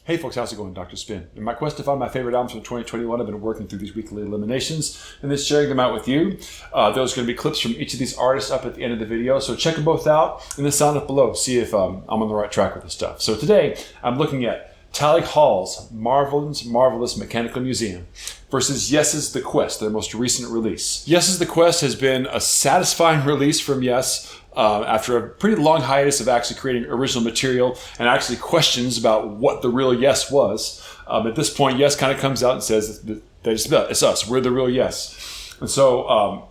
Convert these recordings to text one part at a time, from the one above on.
Hey folks, how's it going? Dr. Spin. In my quest to find my favorite albums from 2021, I've been working through these weekly eliminations and then sharing them out with you. There's going to be clips from each of these artists up at the end of the video, so check them both out and then sign up below, see if I'm on the right track with this stuff. So today, I'm looking at Tally Hall's Marvin's Marvelous Mechanical Museum versus Yes's The Quest, their most recent release. Yes's The Quest has been a satisfying release from Yes after a pretty long hiatus of actually creating original material and actually questions about what the real Yes was. At this point, Yes kind of comes out and says that it's us, we're the real Yes. And so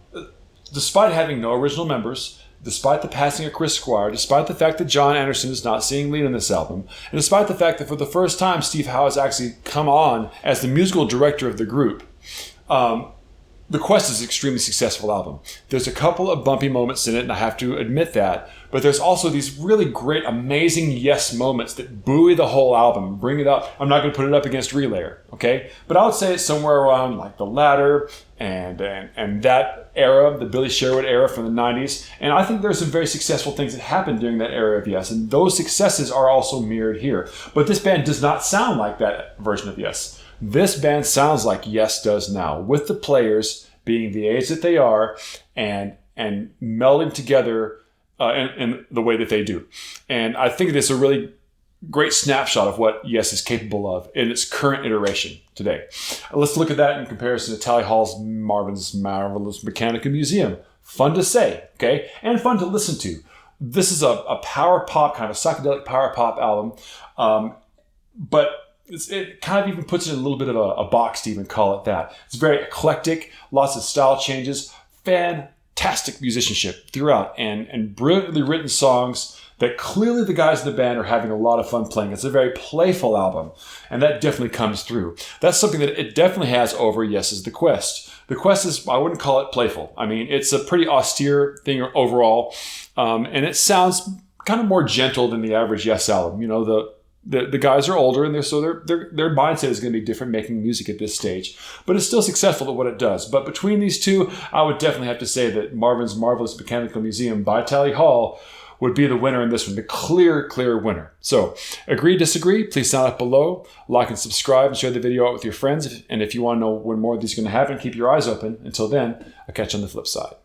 despite having no original members, despite the passing of Chris Squire, despite the fact that John Anderson is not singing lead on this album, and despite the fact that for the first time Steve Howe has actually come on as the musical director of the group, The Quest is an extremely successful album. There's a couple of bumpy moments in it, and I have to admit that, but there's also these really great, amazing Yes moments that buoy the whole album, bring it up. I'm not going to put it up against Relayer, okay? But I would say it's somewhere around like The Ladder and that era, the Billy Sherwood era from the 90s. And I think there's some very successful things that happened during that era of Yes, and those successes are also mirrored here. But this band does not sound like that version of Yes. This band sounds like Yes does now, with the players being the age that they are and melding together in the way that they do. And I think this is a really great snapshot of what Yes is capable of in its current iteration today. Let's look at that in comparison to Tally Hall's Marvin's Marvelous Mechanical Museum. Fun to say, okay? And fun to listen to. This is a power pop, kind of a psychedelic power pop album, but it kind of even puts it in a little bit of a box to even call it that. It's very eclectic, lots of style changes, fantastic musicianship throughout, and brilliantly written songs that clearly the guys in the band are having a lot of fun playing. It's a very playful album, and that definitely comes through. That's something that it definitely has over Yes's The Quest. The Quest is, I wouldn't call it playful. I mean, it's a pretty austere thing overall, and it sounds kind of more gentle than the average Yes album. You know, the guys are older, and their mindset is going to be different making music at this stage. But it's still successful at what it does. But between these two, I would definitely have to say that Marvin's Marvelous Mechanical Museum by Tally Hall would be the winner in this one, the clear winner. So, agree, disagree, please sign up below, like and subscribe, and share the video out with your friends. And if you want to know when more of these are going to happen, keep your eyes open. Until then, I'll catch you on the flip side.